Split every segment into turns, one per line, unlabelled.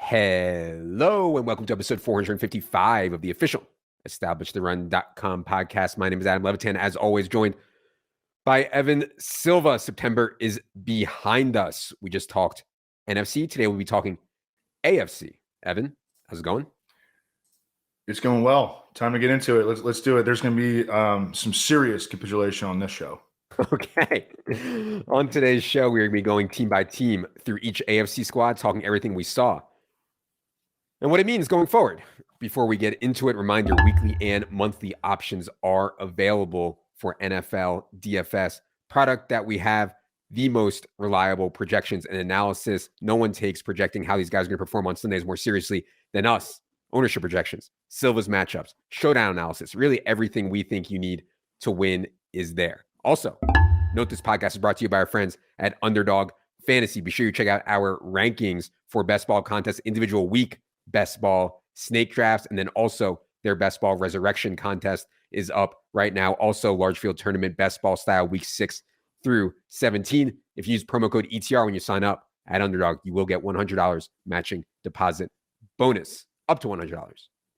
Hello and welcome to episode 455 of the official EstablishTheRun.com podcast. My name is Adam Levitan, as always, joined by Evan Silva. September is behind us. We just talked NFC. Today we'll be talking AFC. Evan, how's it going?
It's going well. Time to get into it. Let's do it. There's going to be some serious capitulation on this show.
Okay. On today's show, we're going to be going team by team through each AFC squad, talking everything we saw and what it means going forward. Before we get into it, reminder, weekly and monthly options are available for NFL DFS product that we have the most reliable projections and analysis. No one takes projecting how these guys are going to perform on Sundays more seriously than us. Ownership projections, Silva's matchups, showdown analysis, really everything we think you need to win is there. Also, note this podcast is brought to you by our friends at Underdog Fantasy. Be sure you check out our rankings for best ball contests, individual week best ball snake drafts, and then also their best ball resurrection contest is up right now. Also, large field tournament best ball style week 6 through 17. If you use promo code ETR when you sign up at Underdog, you will get $100 matching deposit bonus up to $100.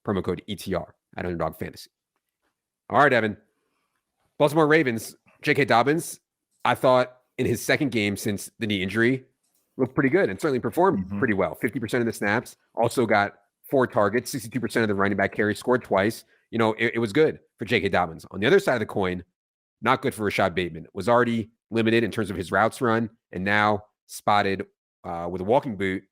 Promo code ETR at Underdog Fantasy. All right, Evan. Baltimore Ravens, J.K. Dobbins, I thought in his second game since the knee injury, looked pretty good and certainly performed pretty well. 50% of the snaps, also got 4 targets, 62% of the running back carries, scored twice. You know, it was good for J.K. Dobbins. On the other side of the coin, not good for Rashad Bateman. Was already limited in terms of his routes run and now spotted with a walking boot.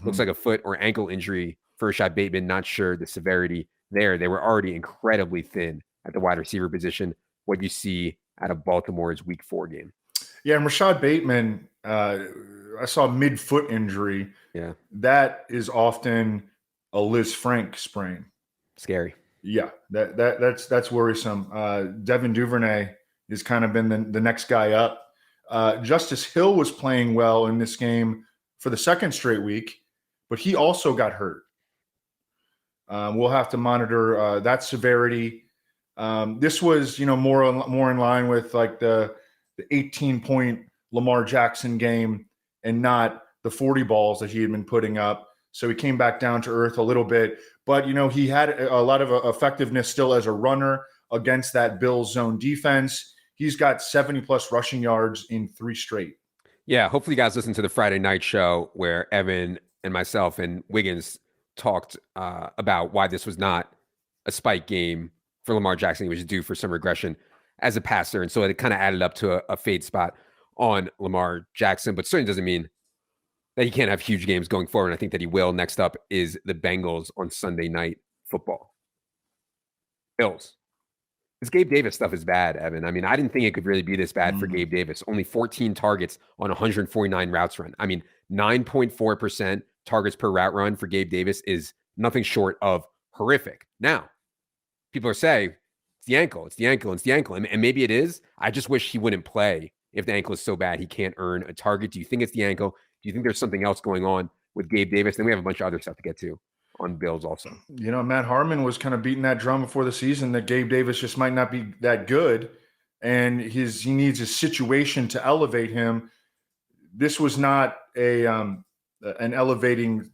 Looks like a foot or ankle injury for Rashad Bateman. Not sure the severity there. They were already incredibly thin at the wide receiver position. What you see out of Baltimore's week 4 game.
Yeah, and Rashad Bateman, I saw mid-foot injury.
Yeah.
That is often a Liz Frank sprain.
Scary.
Yeah, that's worrisome. Devin Duvernay has kind of been the next guy up. Justice Hill was playing well in this game for the second straight week, but he also got hurt. We'll have to monitor that severity. This was, more in line with like the 18-point Lamar Jackson game and not the 40 balls that he had been putting up. So he came back down to earth a little bit, but he had a lot of effectiveness still as a runner against that Bills zone defense. He's got 70 plus rushing yards in 3 straight.
Yeah. Hopefully you guys listened to the Friday night show where Evan and myself and Wiggins talked about why this was not a spike game for Lamar Jackson. He was due for some regression as a passer. And so it kind of added up to a fade spot on Lamar Jackson, but certainly doesn't mean that he can't have huge games going forward. And I think that he will. Next up is the Bengals on Sunday Night Football. Bills. This Gabe Davis stuff is bad, Evan. I mean, I didn't think it could really be this bad for Gabe Davis. Only 14 targets on 149 routes run. I mean, 9.4% targets per route run for Gabe Davis is nothing short of horrific. Now, people are saying, it's the ankle, it's the ankle, it's the ankle. And maybe it is. I just wish he wouldn't play if the ankle is so bad he can't earn a target. Do you think it's the ankle? Do you think there's something else going on with Gabe Davis? Then we have a bunch of other stuff to get to on Bills also.
Matt Harmon was kind of beating that drum before the season that Gabe Davis just might not be that good. And he needs a situation to elevate him. This was not an elevating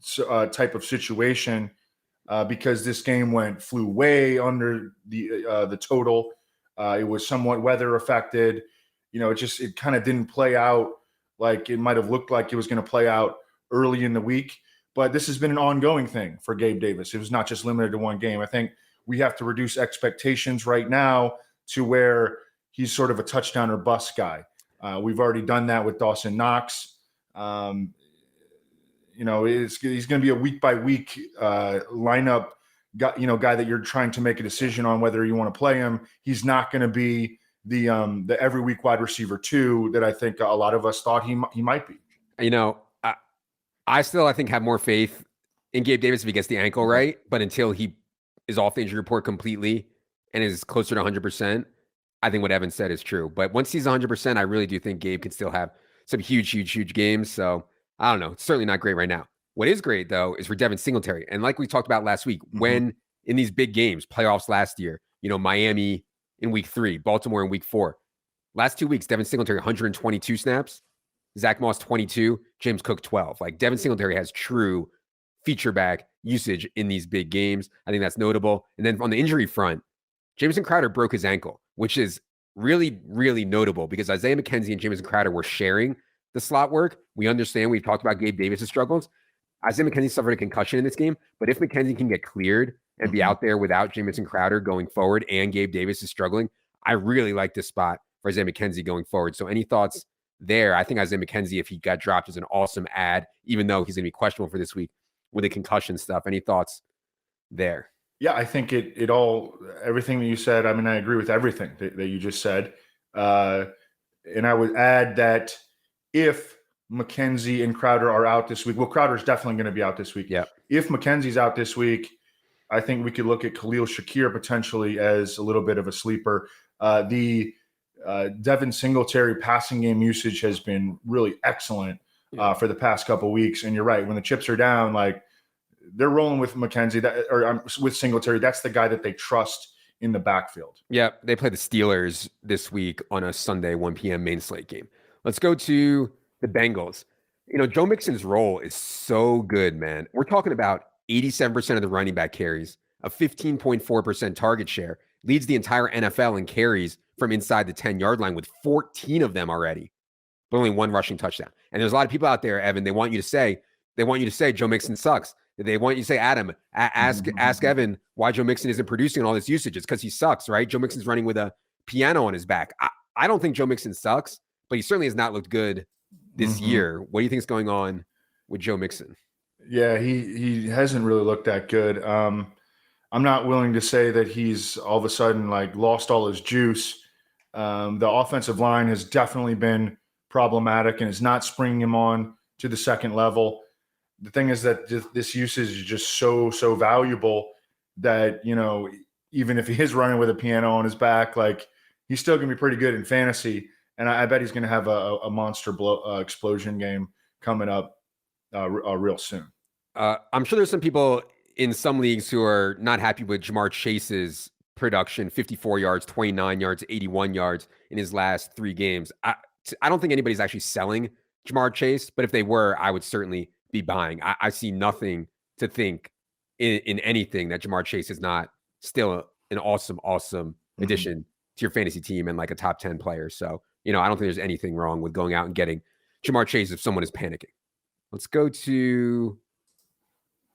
type of situation because this game flew way under the total. It was somewhat weather affected. It kind of didn't play out like it might have looked like it was going to play out early in the week. But this has been an ongoing thing for Gabe Davis. It was not just limited to one game. I think we have to reduce expectations right now to where he's sort of a touchdown or bust guy. We've already done that with Dawson Knox. He's going to be a week by week lineup guy that you're trying to make a decision on whether you want to play him. He's not going to be the every week wide receiver 2 that I think a lot of us thought he might be.
I still, I think, have more faith in Gabe Davis if he gets the ankle right. But until he is off the injury report completely and is closer to 100%, I think what Evan said is true. But once he's 100%, I really do think Gabe can still have some huge games. So I don't know. It's certainly not great right now. What is great, though, is for Devin Singletary. And like we talked about last week, when in these big games, playoffs last year, Miami in week 3, Baltimore in week 4. Last 2 weeks, Devin Singletary, 122 snaps. Zach Moss, 22. James Cook, 12. Like, Devin Singletary has true feature back usage in these big games. I think that's notable. And then on the injury front, Jamison Crowder broke his ankle, which is really, really notable because Isaiah McKenzie and Jamison Crowder were sharing the slot work. We understand. We've talked about Gabe Davis' struggles. Isaiah McKenzie suffered a concussion in this game, but if McKenzie can get cleared and be out there without Jamison Crowder going forward and Gabe Davis is struggling, I really like this spot for Isaiah McKenzie going forward. So any thoughts there? I think Isaiah McKenzie, if he got dropped, is an awesome add, even though he's going to be questionable for this week with the concussion stuff. Any thoughts there?
Yeah, I think everything that you said, I mean, I agree with everything that you just said. And I would add that if McKenzie and Crowder are out this week, well, Crowder's definitely going to be out this week.
Yeah.
If McKenzie's out this week, I think we could look at Khalil Shakir potentially as a little bit of a sleeper. The Devin Singletary passing game usage has been really excellent for the past couple of weeks. And you're right, when the chips are down, like they're rolling with McKenzie with Singletary. That's the guy that they trust in the backfield.
Yeah, they play the Steelers this week on a Sunday 1 p.m. main slate game. Let's go to the Bengals. Joe Mixon's role is so good, man. We're talking about 87% of the running back carries, a 15.4% target share, leads the entire NFL in carries from inside the 10-yard line with 14 of them already, but only one rushing touchdown. And there's a lot of people out there, Evan, they want you to say Joe Mixon sucks. They want you to say, Adam, ask Evan why Joe Mixon isn't producing all this usage. It's because he sucks, right? Joe Mixon's running with a piano on his back. I don't think Joe Mixon sucks, but he certainly has not looked good this year. What do you think is going on with Joe Mixon?
Yeah, he hasn't really looked that good. I'm not willing to say that he's all of a sudden like lost all his juice. The offensive line has definitely been problematic and is not springing him on to the second level. The thing is that this usage is just so valuable that, even if he is running with a piano on his back, like he's still going to be pretty good in fantasy. And I bet he's going to have a monster explosion game coming up real soon.
I'm sure there's some people in some leagues who are not happy with Jamar Chase's production, 54 yards, 29 yards, 81 yards in his last 3 games. I don't think anybody's actually selling Jamar Chase, but if they were, I would certainly be buying. I see nothing to think in anything that Jamar Chase is not still an awesome addition to your fantasy team and like a top 10 player. So, I don't think there's anything wrong with going out and getting Jamar Chase if someone is panicking. Let's go to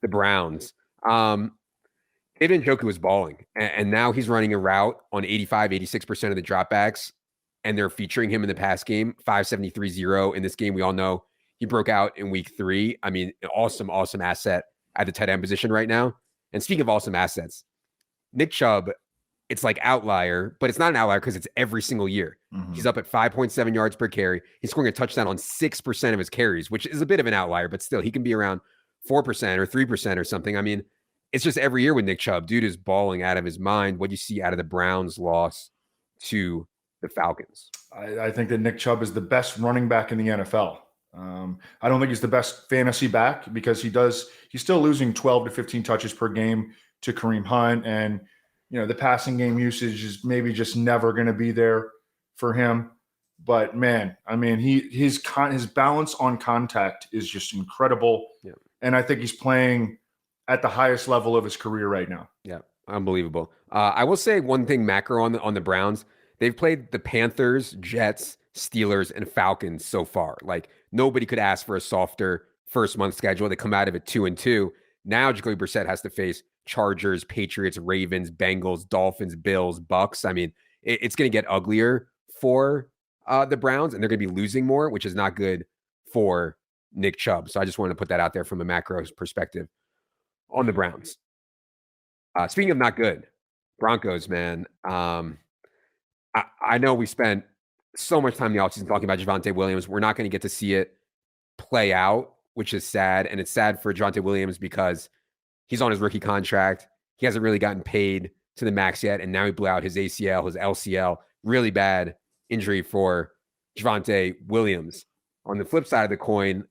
the Browns. David Njoku was balling, and now he's running a route on 86% of the dropbacks, and they're featuring him in the pass game, 573-0 in this game. We all know he broke out in week 3. I mean, an awesome asset at the tight end position right now. And speaking of awesome assets, Nick Chubb, it's like outlier, but it's not an outlier because it's every single year. He's up at 5.7 yards per carry. He's scoring a touchdown on 6% of his carries, which is a bit of an outlier, but still, he can be around 4% or 3% or something. I mean, it's just every year with Nick Chubb. Dude is balling out of his mind. What do you see out of the Browns' loss to the Falcons?
I think that Nick Chubb is the best running back in the NFL. I don't think he's the best fantasy back because he's still losing 12 to 15 touches per game to Kareem Hunt. And, the passing game usage is maybe just never going to be there for him. But man, I mean, his balance on contact is just incredible. Yeah. And I think he's playing at the highest level of his career right now.
Yeah. Unbelievable. I will say one thing macro on the Browns. They've played the Panthers, Jets, Steelers, and Falcons so far. Like nobody could ask for a softer first month schedule. They come out of it 2-2. Now Jacoby Brissett has to face Chargers, Patriots, Ravens, Bengals, Dolphins, Bills, Bucks. I mean, it's going to get uglier for the Browns, and they're going to be losing more, which is not good for Nick Chubb. So I just wanted to put that out there from a macro perspective on the Browns. Speaking of not good, Broncos, man. I know we spent so much time in the offseason talking about Javonte Williams. We're not going to get to see it play out, which is sad. And it's sad for Javonte Williams because he's on his rookie contract. He hasn't really gotten paid to the max yet. And now he blew out his ACL, his LCL. Really bad injury for Javonte Williams. On the flip side of the coin,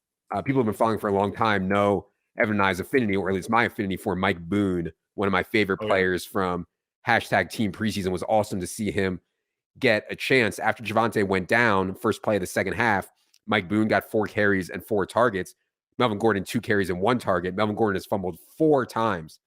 people have been following for a long time know Evan and I's affinity, or at least my affinity for Mike Boone, one of my favorite players from #Team Preseason. Was awesome to see him get a chance after Javonte went down first play of the second half. Mike Boone got 4 carries and 4 targets. Melvin Gordon 2 carries and 1 target. Melvin Gordon has fumbled 4 times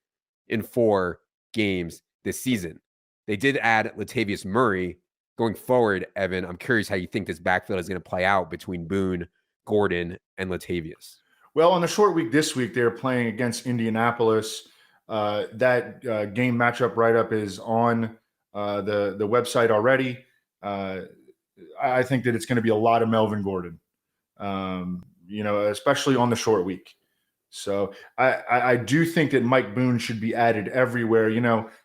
in 4 games this season. They did add Latavius Murray. Going forward, Evan, I'm curious how you think this backfield is going to play out between Boone, Gordon, and Latavius.
Well, on the short week this week, they're playing against Indianapolis. That game matchup write-up is on the website already. I think that it's going to be a lot of Melvin Gordon, especially on the short week. So I do think that Mike Boone should be added everywhere.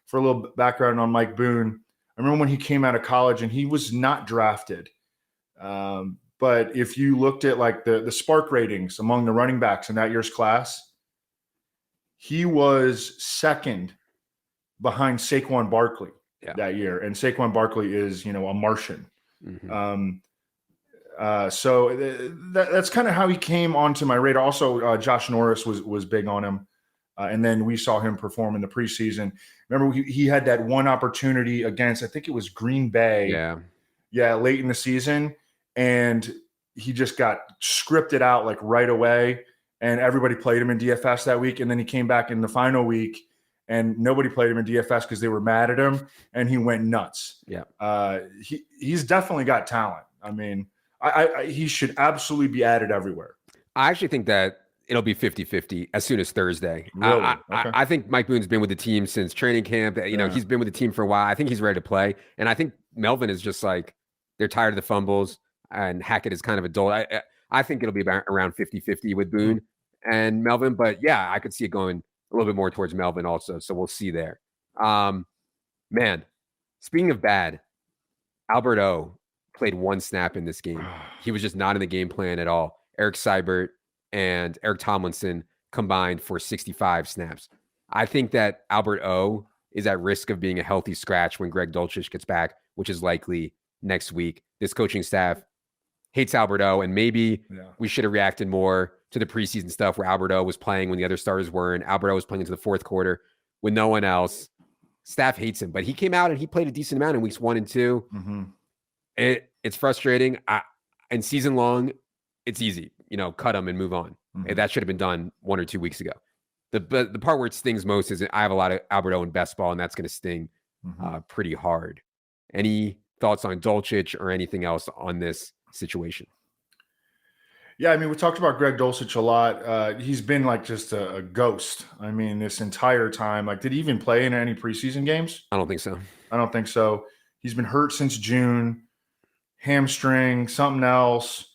For a little background on Mike Boone, I remember when he came out of college and he was not drafted. But if you looked at like the spark ratings among the running backs in that year's class, he was second behind Saquon Barkley that year. And Saquon Barkley is, a Martian. Mm-hmm. So that's kind of how he came onto my radar. Also, Josh Norris was big on him. And then we saw him perform in the preseason. Remember, he had that one opportunity against, I think it was Green Bay. Yeah, late in the season. And he just got scripted out like right away. And everybody played him in DFS that week. And then he came back in the final week and nobody played him in DFS because they were mad at him. And he went nuts. Yeah. He's definitely got talent. I mean, he should absolutely be added everywhere.
I actually think that it'll be 50-50 as soon as Thursday.
Really? Okay.
I think Mike Boone's been with the team since training camp. He's been with the team for a while. I think he's ready to play. And I think Melvin is just like, they're tired of the fumbles and Hackett is kind of a dull. I think it'll be around 50-50 with Boone and Melvin. But yeah, I could see it going a little bit more towards Melvin also. So we'll see there. Man, speaking of bad, Albert O played 1 snap in this game. He was just not in the game plan at all. Eric Seibert and Eric Tomlinson combined for 65 snaps. I think that Albert O is at risk of being a healthy scratch when Greg Dulcich gets back, which is likely next week. This coaching staff hates Albert O, and maybe we should have reacted more to the preseason stuff where Albert O was playing when the other starters weren't. Albert O was playing into the 4th quarter with no one else. Staff hates him, but he came out and he played a decent amount in weeks 1 and 2. Mm-hmm. It's frustrating. And season long, it's easy. Cut him and move on. Mm-hmm. That should have been done 1 or 2 weeks ago. The part where it stings most is I have a lot of Albert O in best ball, and that's going to sting pretty hard. Any thoughts on Dulcich or anything else on this situation?
Yeah, I mean, we talked about Greg Dulcich a lot. He's been like just a ghost. I mean, this entire time. Like, did he even play in any preseason games?
I don't think so.
He's been hurt since June, hamstring, something else.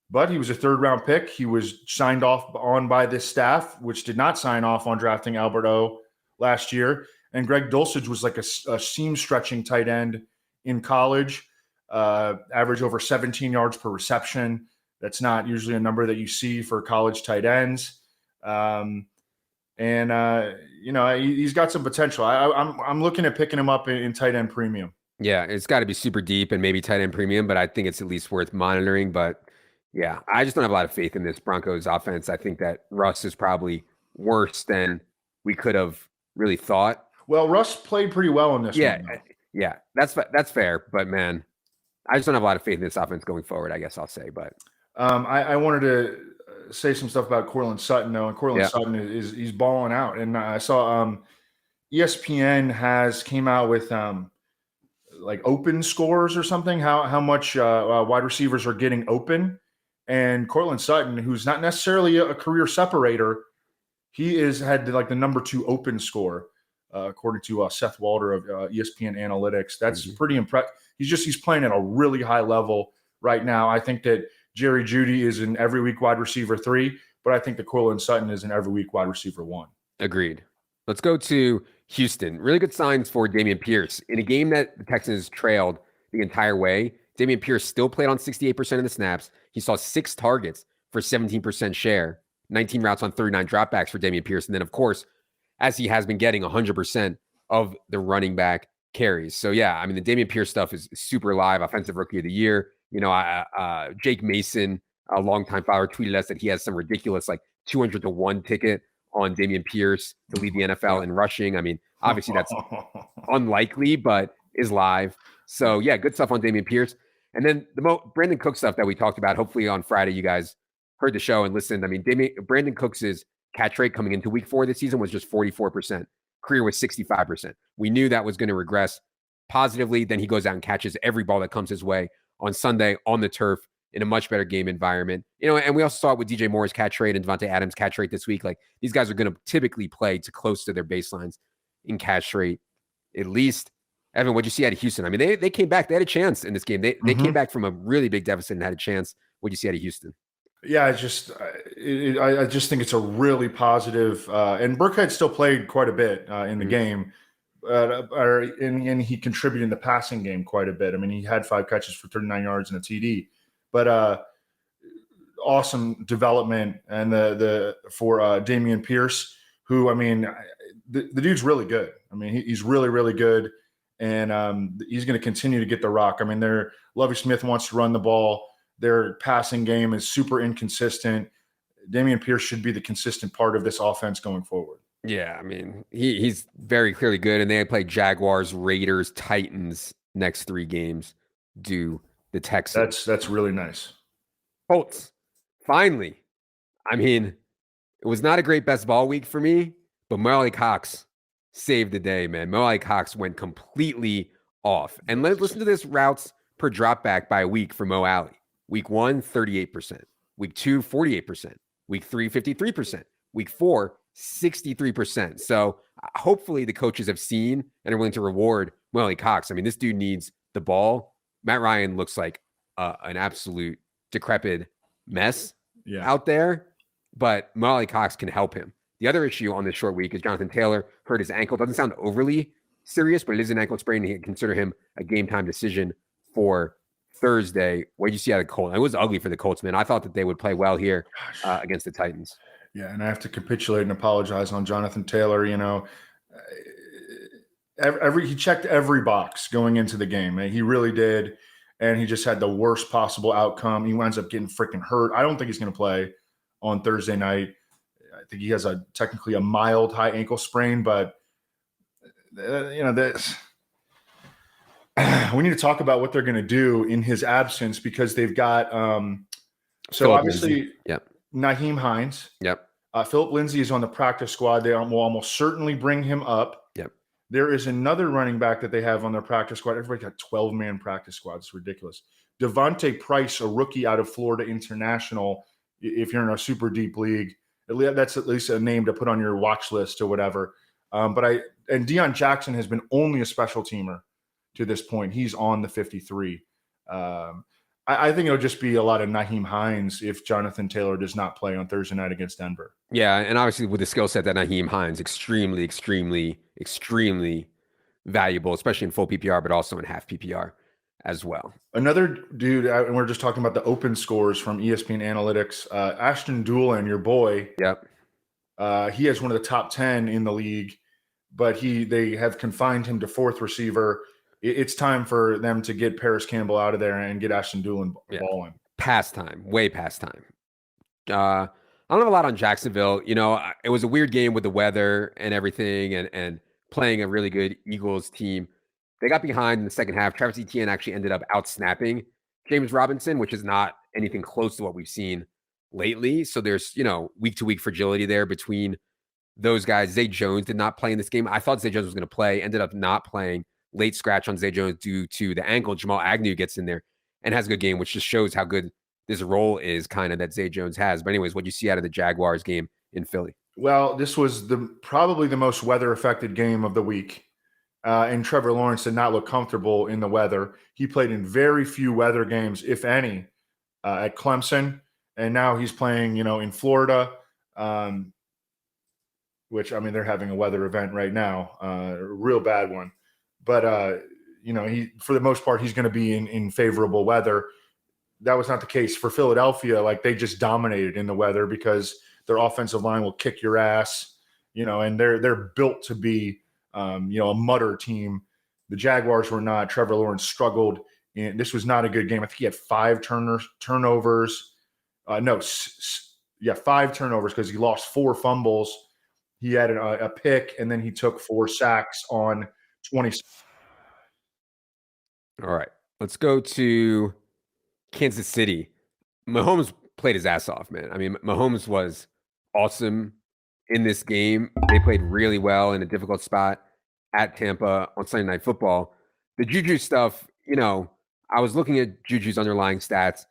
But he was a 3rd-round pick. He was signed off on by this staff, which did not sign off on drafting Albert O last year. And Greg Dulcich was like a seam-stretching tight end in college, average over 17 yards per reception. That's not usually a number that you see for college tight ends. He's got some potential. I'm looking at picking him up in tight end premium.
Yeah, it's got to be super deep and maybe tight end premium, but I think it's at least worth monitoring. But yeah, I just don't have a lot of faith in this Broncos offense. I think that Russ is probably worse than we could have really thought.
Well, Russ played pretty well in this one.
Yeah, that's fair. But man, I just don't have a lot of faith in this offense going forward, I guess I'll say. But
I wanted to say some stuff about Courtland Sutton, though. And Courtland Sutton he's balling out. And I saw ESPN came out with like open scores or something, how much wide receivers are getting open. And Courtland Sutton, who's not necessarily a career separator, he had like the number 2 open score, according to Seth Walder of ESPN Analytics. That's pretty impressive. He's playing at a really high level right now. I think that Jerry Jeudy is an every week wide receiver 3, but I think that Courtland Sutton is an every week wide receiver 1.
Agreed. Let's go to Houston. Really good signs for Dameon Pierce. In a game that the Texans trailed the entire way, Dameon Pierce still played on 68% of the snaps. He saw 6 targets for 17% share, 19 routes on 39 dropbacks for Dameon Pierce. And then, of course, as he has been getting 100% of the running back carries. So, yeah, I mean, the Dameon Pierce stuff is super live. Offensive Rookie of the Year. Jake Mason, a longtime follower, tweeted us that he has some ridiculous, like 200-1 ticket on Dameon Pierce to lead the NFL in rushing. I mean, obviously that's unlikely, but is live. So, yeah, good stuff on Dameon Pierce. And then the Brandon Cook stuff that we talked about, hopefully on Friday, you guys heard the show and listened, I mean, Brandon Cooks' catch rate coming into week 4 this season was just 44%. Career was 65%. We knew that was going to regress positively. Then he goes out and catches every ball that comes his way on Sunday on the turf in a much better game environment. And we also saw it with DJ Moore's catch rate and Devontae Adams' catch rate this week. Like, these guys are going to typically play to close to their baselines in catch rate, at least. Evan, what'd you see out of Houston? I mean, they came back. They had a chance in this game. They came back from a really big deficit and had a chance. What'd you see out of Houston?
Yeah, I just think it's a really positive. And Burkhead still played quite a bit in the game, and he contributed in the passing game quite a bit. I mean, he had 5 catches for 39 yards and a TD. But awesome development and for Dameon Pierce, who, I mean, the dude's really good. I mean, he's really, really good, and he's going to continue to get the rock. I mean, Lovie Smith wants to run the ball. Their passing game is super inconsistent. Dameon Pierce should be the consistent part of this offense going forward.
Yeah, I mean, he's very clearly good, and they play Jaguars, Raiders, Titans next 3 games. Do the Texans?
That's really nice.
Colts, finally. I mean, it was not a great best ball week for me, but Mo Alley Cox saved the day, man. Mo Alley Cox went completely off. And let's listen to this routes per drop back by week for Mo Alley. Week 1, 38%. Week 2, 48%. Week 3, 53%. Week 4, 63%. So hopefully the coaches have seen and are willing to reward Mo Alley Cox. I mean, this dude needs the ball. Matt Ryan looks like an absolute decrepit mess out there, but Mo Alley Cox can help him. The other issue on this short week is Jonathan Taylor hurt his ankle. Doesn't sound overly serious, but it is an ankle sprain, and he can consider him a game-time decision for Thursday. What did you see out of the Colts? It was ugly for the Colts, man. I thought that they would play well here against the Titans.
Yeah, and I have to capitulate and apologize on Jonathan Taylor. You know, he checked every box going into the game. He really did, and he just had the worst possible outcome. He winds up getting freaking hurt. I don't think he's going to play on Thursday night. I think he has technically a mild high ankle sprain, but we need to talk about what they're going to do in his absence, because they've got obviously Nyheim Hines. Philip Lindsay is on the practice squad. They will almost certainly bring him up. There is another running back that they have on their practice squad. Everybody got 12-man practice squad. It's ridiculous. Devontae Price, a rookie out of Florida International. If you're in a super deep league, that's at least a name to put on your watch list or whatever. And Deion Jackson has been only a special teamer to this point. He's on the 53. I think it'll just be a lot of Nyheim Hines if Jonathan Taylor does not play on Thursday night against Denver.
Yeah, and obviously with the skill set that Nyheim Hines, extremely, extremely, extremely valuable, especially in full PPR, but also in half PPR as well.
Another dude, and we're just talking about the open scores from ESPN Analytics, Ashton Doolin, your boy. He has one of the top 10 in the league, but they have confined him to 4th receiver. It's time for them to get Paris Campbell out of there and get Ashton Doolin balling.
Past time, way past time. I don't have a lot on Jacksonville. You know, it was a weird game with the weather and everything, and playing a really good Eagles team. They got behind in the second half. Travis Etienne actually ended up out-snapping James Robinson, which is not anything close to what we've seen lately. So there's, week-to-week fragility there between those guys. Zay Jones did not play in this game. I thought Zay Jones was going to play, ended up not playing. Late scratch on Zay Jones due to the ankle. Jamal Agnew gets in there and has a good game, which just shows how good this role is kind of that Zay Jones has. But anyways, what do you see out of the Jaguars game in Philly?
Well, this was probably the most weather-affected game of the week. And Trevor Lawrence did not look comfortable in the weather. He played in very few weather games, if any, at Clemson. And now he's playing, in Florida, which, I mean, they're having a weather event right now, a real bad one. But, for the most part, he's going to be in favorable weather. That was not the case for Philadelphia. Like, they just dominated in the weather because their offensive line will kick your ass, and they're built to be, a mutter team. The Jaguars were not. Trevor Lawrence struggled. And this was not a good game. I think he had 5 turnovers. 5 turnovers because he lost 4 fumbles. He had a pick, and then he took 4 sacks on 20.
All right, let's go to Kansas City. Mahomes played his ass off, man. I mean, Mahomes was awesome in this game. They played really well in a difficult spot at Tampa on Sunday Night Football. The Juju stuff, I was looking at Juju's underlying stats.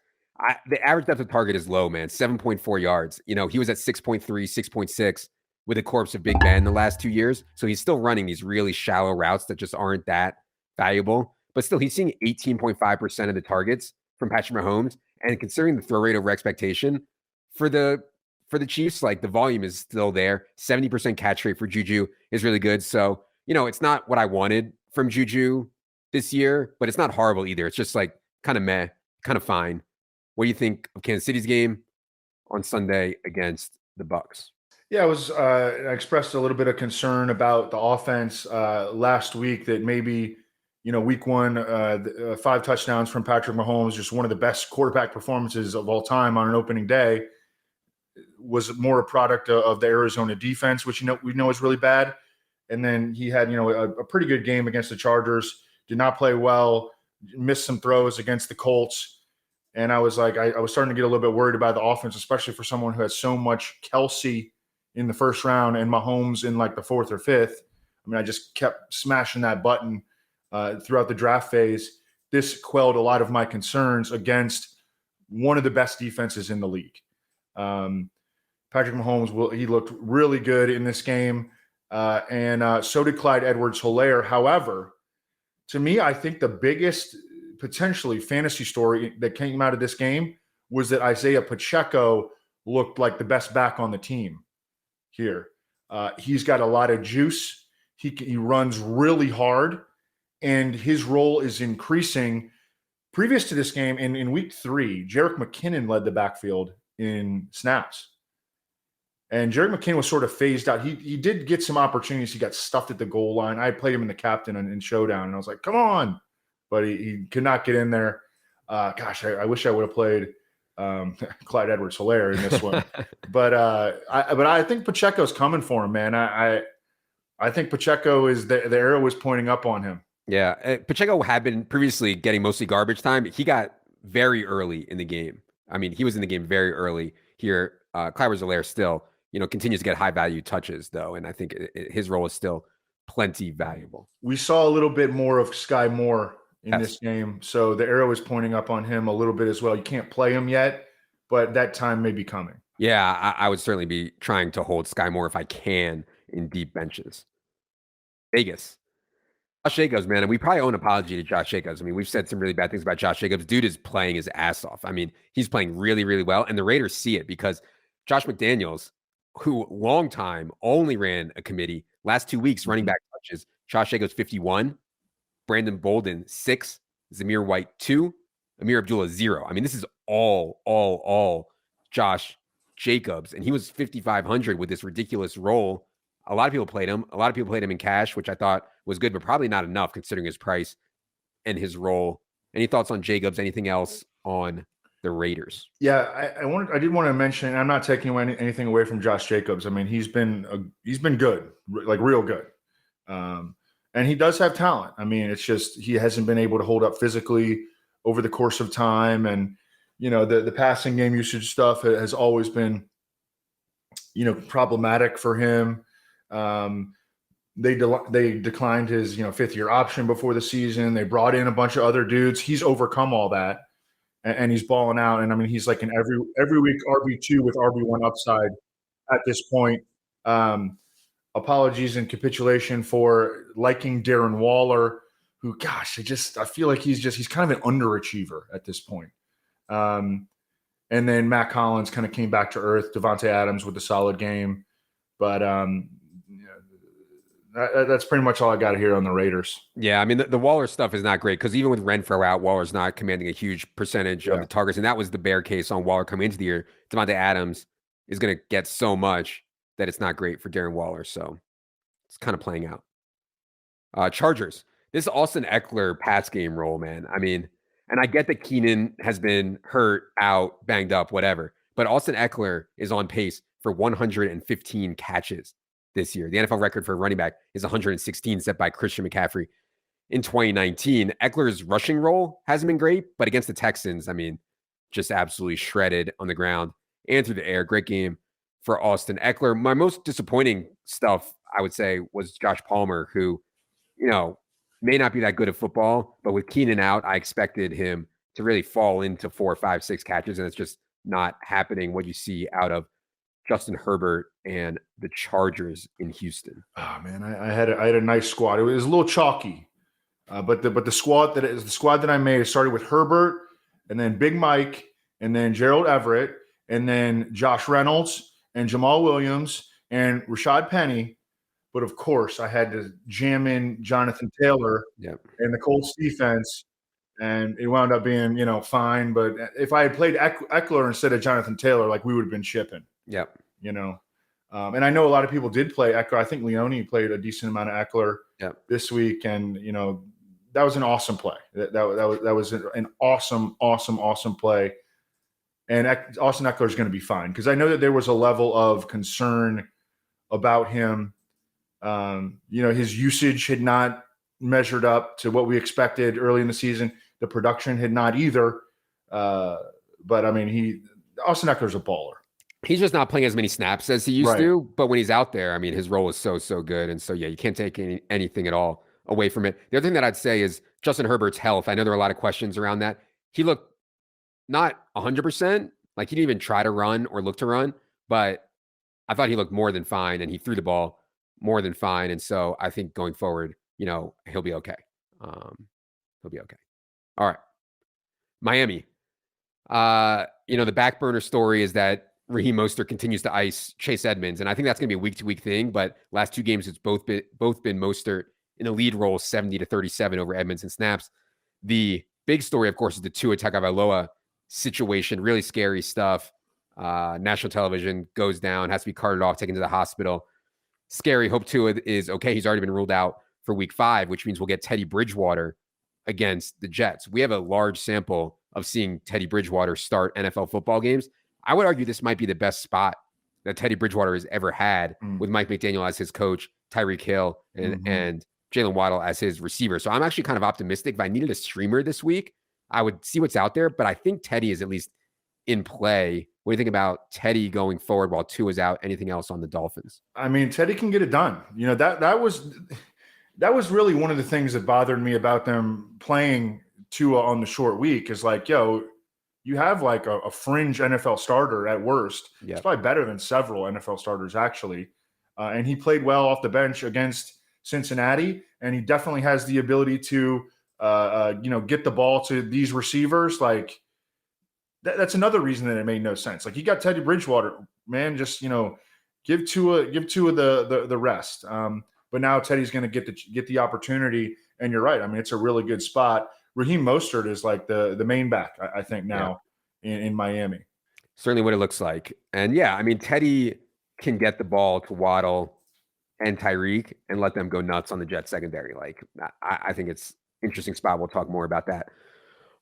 The average depth of target is low, man, 7.4 yards. He was at 6.3, 6.6 with a corpse of Big Ben the last 2 years. So he's still running these really shallow routes that just aren't that valuable. But still, he's seeing 18.5% of the targets from Patrick Mahomes. And considering the throw rate over expectation for the Chiefs, like the volume is still there. 70% catch rate for Juju is really good. So, it's not what I wanted from Juju this year, but it's not horrible either. It's just like kind of meh, kind of fine. What do you think of Kansas City's game on Sunday against the Bucs?
Yeah, I expressed a little bit of concern about the offense last week that maybe, week one, 5 touchdowns from Patrick Mahomes, just one of the best quarterback performances of all time on an opening day, was more a product of the Arizona defense, which, we know is really bad. And then he had, a pretty good game against the Chargers, did not play well, missed some throws against the Colts. And I was like, I was starting to get a little bit worried about the offense, especially for someone who has so much Kelsey in the first round and Mahomes in like the 4th or 5th. I mean, I just kept smashing that button throughout the draft phase. This quelled a lot of my concerns against one of the best defenses in the league. Patrick Mahomes, he looked really good in this game. And so did Clyde Edwards-Helaire. However, to me, I think the biggest potentially fantasy story that came out of this game was that Isaiah Pacheco looked like the best back on the team here. He's got a lot of juice. He runs really hard, and his role is increasing. Previous to this game, in week 3, Jerick McKinnon led the backfield in snaps. And Jerick McKinnon was sort of phased out. He did get some opportunities. He got stuffed at the goal line. I played him in the captain in Showdown, and I was like, come on. But he could not get in there. I wish I would have played Clyde Edwards-Helaire in this one. But I think Pacheco's coming for him, man. I think Pacheco is the arrow was pointing up on him.
Yeah, Pacheco had been previously getting mostly garbage time. He got very early in the game. I mean, he was in the game very early here. Clyde Edwards-Helaire still, continues to get high value touches though, and I think his role is still plenty valuable.
We saw a little bit more of Sky Moore in this game, so the arrow is pointing up on him a little bit as well. You can't play him yet, but that time may be coming.
Yeah, I would certainly be trying to hold Sky Moore if I can in deep benches. Vegas. Josh Jacobs, man, and we probably owe an apology to Josh Jacobs. I mean, we've said some really bad things about Josh Jacobs. Dude is playing his ass off. I mean, he's playing really, really well, and the Raiders see it because Josh McDaniels, who long time only ran a committee, last 2 weeks running back touches, Josh Jacobs 51, Brandon Bolden 6, Zamir White 2, Amir Abdullah 0. I mean, this is all Josh Jacobs, and he was 5,500 with this ridiculous role. A lot of people played him. A lot of people played him in cash, which I thought was good, but probably not enough considering his price and his role. Any thoughts on Jacobs? Anything else on the Raiders?
Yeah, I did want to mention, I'm not taking anything away from Josh Jacobs. I mean, he's been good, like real good. And he does have talent. I mean, it's just he hasn't been able to hold up physically over the course of time. And, the passing game usage stuff has always been, problematic for him. They declined his, 5th-year option before the season. They brought in a bunch of other dudes. He's overcome all that, and he's balling out. And I mean, he's like an every week RB2 with RB1 upside at this point. Apologies and capitulation for liking Darren Waller, who, gosh, I feel like he's kind of an underachiever at this point. And then Matt Collins kind of came back to earth. Devontae Adams with a solid game, but that's pretty much all I got here on the Raiders.
Yeah, I mean, the Waller stuff is not great because even with Renfro out, Waller's not commanding a huge percentage of the targets, and that was the bear case on Waller coming into the year. Devontae Adams is going to get so much that it's not great for Darren Waller, so it's kind of playing out. Chargers. This Austin Eckler pass game role, man. I mean, and I get that Keenan has been hurt, out, banged up, whatever, but Austin Eckler is on pace for 115 catches this year. The NFL record for running back is 116, set by Christian McCaffrey in 2019. Eckler's rushing role hasn't been great, but against the Texans, I mean, just absolutely shredded on the ground and through the air. Great game for Austin Eckler. My most disappointing stuff, I would say, was Josh Palmer, who, may not be that good at football, but with Keenan out, I expected him to really fall into 4, 5, 6 catches, and it's just not happening. What you see out of Justin Herbert and the Chargers in Houston.
Oh man, I had a nice squad. It was a little chalky, but the squad that I made started with Herbert, and then Big Mike, and then Gerald Everett, and then Josh Reynolds, and Jamal Williams, and Rashad Penny. But of course, I had to jam in Jonathan Taylor and the Colts defense, and it wound up being, fine. But if I had played Eckler instead of Jonathan Taylor, like, we would have been shipping.
Yep.
And I know a lot of people did play Eckler. I think Leone played a decent amount of Eckler this week, and that was an awesome play. That was an awesome play. And Austin Eckler is going to be fine, because I know that there was a level of concern about him. His usage had not measured up to what we expected early in the season. The production had not either. But I mean, Austin Eckler's a baller.
He's just not playing as many snaps as he used to, but when he's out there, I mean, his role is so good. And so, you can't take anything at all away from it. The other thing that I'd say is Justin Herbert's health. I know there are a lot of questions around that. He looked not 100%, like he didn't even try to run or look to run, but I thought he looked more than fine, and he threw the ball more than fine. And so I think going forward, he'll be okay. He'll be okay. All right. Miami. The back burner story is that Raheem Mostert continues to ice Chase Edmonds, and I think that's going to be a week-to-week thing. But last 2 games, it's both been Mostert in a lead role, 70-37 over Edmonds in snaps. The big story, of course, is the Tua Tagovailoa situation. Really scary stuff. National television goes down, has to be carted off, taken to the hospital. Scary. Hope Tua is okay. He's already been ruled out for week 5, which means we'll get Teddy Bridgewater against the Jets. We have a large sample of seeing Teddy Bridgewater start NFL football games. I would argue this might be the best spot that Teddy Bridgewater has ever had, with Mike McDaniel as his coach, Tyreek Hill, and Jalen Waddle as his receiver. So I'm actually kind of optimistic. If I needed a streamer this week, I would see what's out there, but I think Teddy is at least in play. What do you think about Teddy going forward while Tua is out? Anything else on the Dolphins?
I mean, Teddy can get it done. That was really one of the things that bothered me about them playing Tua on the short week, is like, you have like a fringe NFL starter at worst. It's probably better than several NFL starters, actually. And he played well off the bench against Cincinnati, and he definitely has the ability to, get the ball to these receivers. Like, that's another reason that it made no sense. Like, you got Teddy Bridgewater, man, just, give Tua the rest. But now Teddy's going to get the opportunity, and you're right. I mean, it's a really good spot. Raheem Mostert is like the main back, I think, now in Miami.
Certainly what it looks like. And I mean, Teddy can get the ball to Waddle and Tyreek and let them go nuts on the Jets secondary. Like, I think it's an interesting spot. We'll talk more about that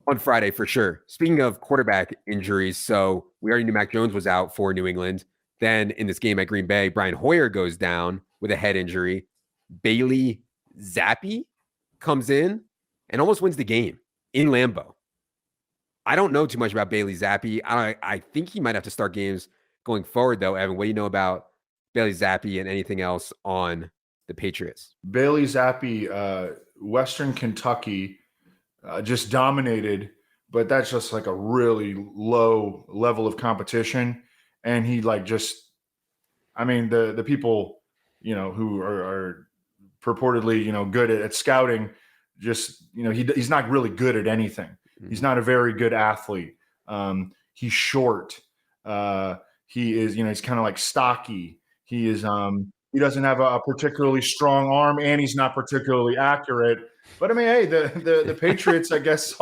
on Friday for sure. Speaking of quarterback injuries, so we already knew Mac Jones was out for New England. Then in this game at Green Bay, Brian Hoyer goes down with a head injury. Bailey Zappi comes in and almost wins the game in Lambeau. I don't know too much about Bailey Zappi. I think he might have to start games going forward, though. Evan, what do you know about Bailey Zappi and anything else on the Patriots?
Bailey Zappi, Western Kentucky, just dominated, but that's just like a really low level of competition. And he the people, who are purportedly, good at scouting, just, he's not really good at anything. He's not a very good athlete. He's short. He is, he's kind of like stocky. He is, he doesn't have a particularly strong arm, and he's not particularly accurate. But I mean, hey, the Patriots, I guess,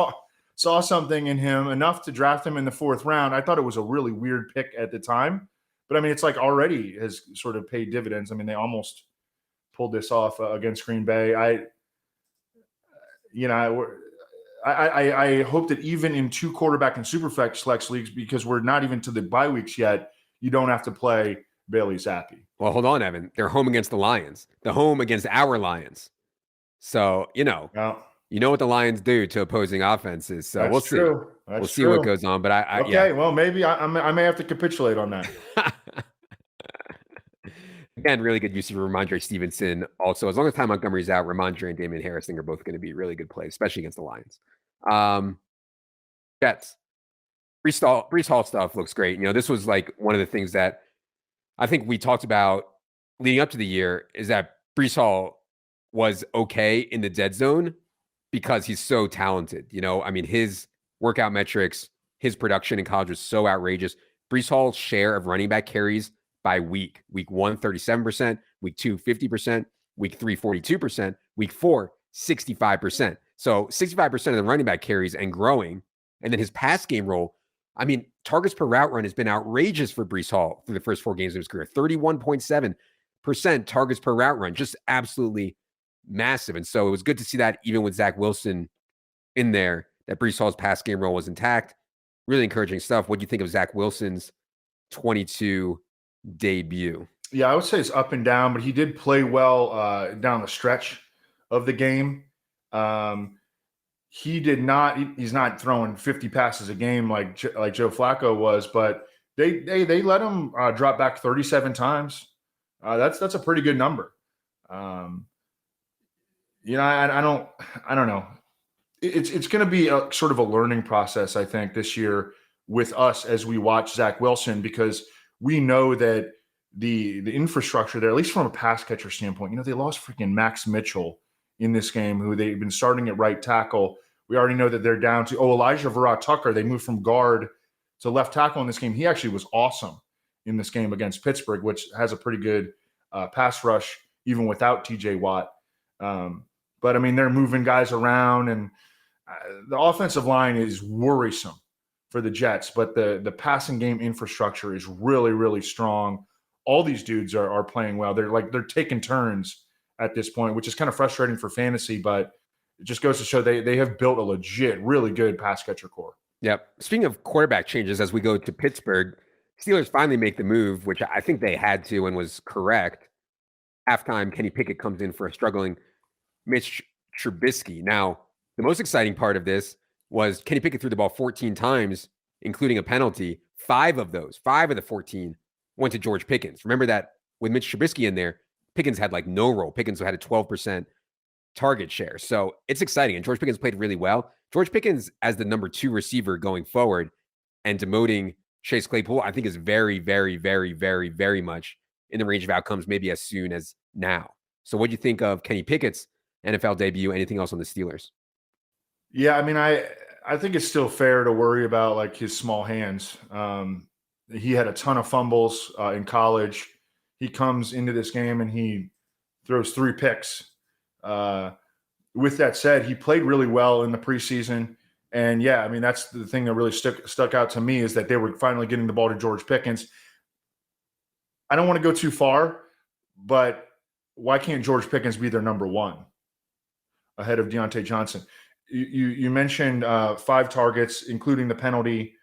saw something in him enough to draft him in the 4th round. I thought it was a really weird pick at the time, but I mean, it's like already has sort of paid dividends. I mean, they almost pulled this off against Green Bay. I hope that even in 2 quarterback and superflex leagues, because we're not even to the bye weeks yet, you don't have to play Bailey Zappi.
Well, hold on, Evan. They're home against the Lions. The home against our Lions. So, you know what the Lions do to opposing offenses. So we'll see. We'll see what goes on. But
okay, well, maybe I may have to capitulate on that.
Again, really good use of Ramondre Stevenson. Also, as long as Ty Montgomery's out, Ramondre and Damian Harris are both going to be really good plays, especially against the Lions. Jets. Breece Hall stuff looks great. You know, this was like one of the things that I think we talked about leading up to the year is that Breece Hall was okay in the dead zone because he's so talented. You know, I mean, his workout metrics, his production in college was so outrageous. Breece Hall's share of running back carries by week 1, 37%, week 2, 50%, week 3, 42%, week 4, 65%. So 65% of the running back carries and growing. And then his pass game role, I mean, targets per route run has been outrageous for Breece Hall through the first 4 games of his career. 31.7% targets per route run, just absolutely massive. And so it was good to see that even with Zach Wilson in there, that Breece Hall's pass game role was intact. Really encouraging stuff. What do you think of Zach Wilson's 22 debut?
Yeah, I would say it's up and down, but he did play well down the stretch of the game. He's not throwing 50 passes a game like Joe Flacco was, but they let him drop back 37 times. That's a pretty good number. You know, I don't know. It's going to be a sort of a learning process, I think, this year with us as we watch Zach Wilson, because we know that the infrastructure there, at least from a pass catcher standpoint, you know, they lost freaking Max Mitchell in this game, who they've been starting at right tackle. We already know that they're down to, Elijah Vera-Tucker. They moved from guard to left tackle in this game. He actually was awesome in this game against Pittsburgh, which has a pretty good pass rush, even without TJ Watt. But, I mean, they're moving guys around, and the offensive line is worrisome for the Jets, but the passing game infrastructure is really, really strong. All these dudes are playing well. They're taking turns at this point, which is kind of frustrating for fantasy, but it just goes to show they have built a legit, really good pass catcher core.
Yep. Speaking of quarterback changes, as we go to Pittsburgh, Steelers finally make the move, which I think they had to and was correct. Halftime, Kenny Pickett comes in for a struggling Mitch Trubisky. Now, the most exciting part of this was Kenny Pickett threw the ball 14 times, including a penalty. 5 of the 14 went to George Pickens. Remember that with Mitch Trubisky in there, Pickens had like no role. Pickens had a 12% target share. So it's exciting. And George Pickens played really well. George Pickens as the number 2 receiver going forward and demoting Chase Claypool, I think is very, very, very, very, very much in the range of outcomes, maybe as soon as now. So what do you think of Kenny Pickett's NFL debut? Anything else on the Steelers?
Yeah, I mean, I think it's still fair to worry about like his small hands. He had a ton of fumbles in college. He comes into this game and he throws 3 picks. With that said, he played really well in the preseason. And yeah, I mean, that's the thing that really stuck out to me, is that they were finally getting the ball to George Pickens. I don't want to go too far, but why can't George Pickens be their number 1 ahead of Deontay Johnson? You mentioned 5 targets, including the penalty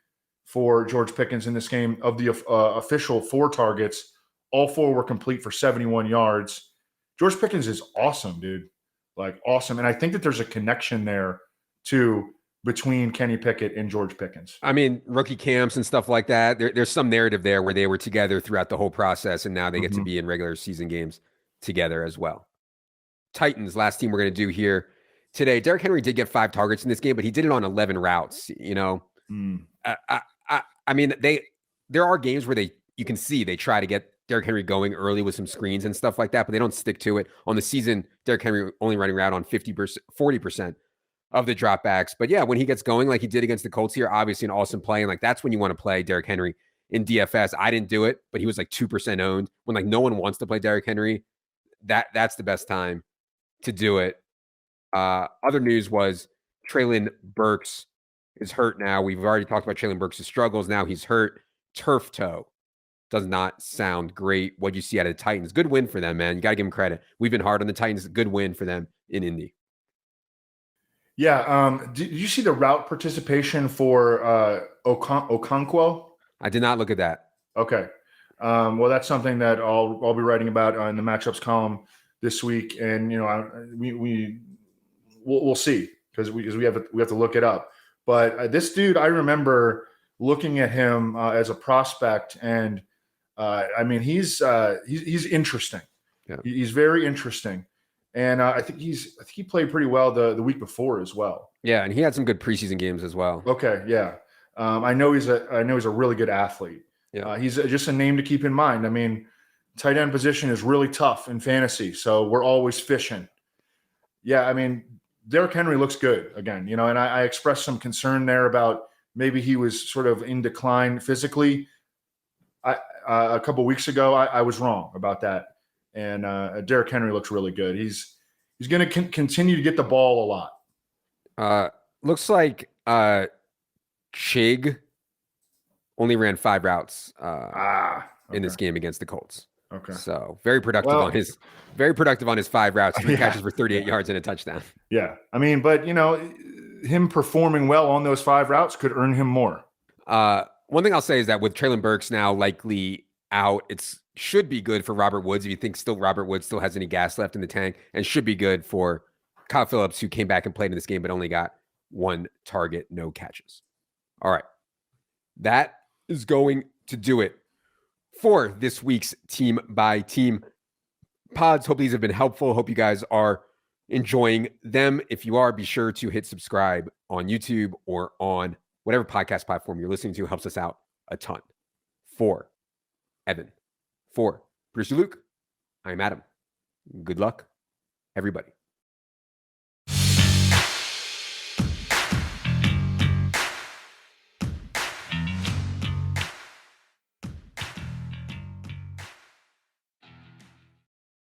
for George Pickens in this game. Of the official 4 targets, all 4 were complete for 71 yards. George Pickens is awesome, dude. Like, awesome. And I think that there's a connection there, too, between Kenny Pickett and George Pickens.
I mean, rookie camps and stuff like that. There's some narrative there where they were together throughout the whole process, and now they get to be in regular season games together as well. Titans, last team we're going to do here today. Derrick Henry did get 5 targets in this game, but he did it on 11 routes. You know, I mean, there are games where you can see they try to get Derrick Henry going early with some screens and stuff like that, but they don't stick to it. On the season, Derrick Henry only running route on 40% of the dropbacks. But yeah, when he gets going like he did against the Colts here, obviously an awesome play. And like that's when you want to play Derrick Henry in DFS. I didn't do it, but he was like 2% owned. When like no one wants to play Derrick Henry, that's the best time to do it. Other news was Treylon Burks is hurt now. We've already talked about Treylon Burks' struggles. Now he's hurt. Turf toe. Does not sound great. What you see out of the Titans. Good win for them, man. You got to give them credit. We've been hard on the Titans. Good win for them in Indy.
Yeah. Did you see the route participation for Okonkwo?
I did not look at that.
Okay. Well, that's something that I'll be writing about in the matchups column this week, and you know, we'll see. because we have to look it up. But this dude, I remember looking at him as a prospect, and I mean, he's interesting.
Yeah.
He's very interesting, and I think he played pretty well the week before as well.
Yeah, and he had some good preseason games as well.
Okay, yeah, I know he's a really good athlete.
Yeah,
he's just a name to keep in mind. I mean, tight end position is really tough in fantasy, so we're always fishing. Yeah, I mean, Derrick Henry looks good again, and I expressed some concern there about maybe he was sort of in decline physically. A couple of weeks ago, I was wrong about that. And Derrick Henry looks really good. He's going to continue to get the ball a lot.
Looks like Chig only ran 5 routes in this game against the Colts.
Okay.
So very productive on his 5 routes, 3 catches for 38 yards and a touchdown.
Yeah. I mean, but him performing well on those 5 routes could earn him more.
One thing I'll say is that with Treylon Burks now likely out, it should be good for Robert Woods if you think Robert Woods still has any gas left in the tank, and should be good for Kyle Phillips, who came back and played in this game but only got 1 target, no catches. All right. That is going to do it for this week's Team by Team pods. Hope these have been helpful. Hope you guys are enjoying them. If you are, be sure to hit subscribe on YouTube or on whatever podcast platform you're listening to. Helps us out a ton. For Evan, for Producer Luke, I'm Adam. Good luck, everybody.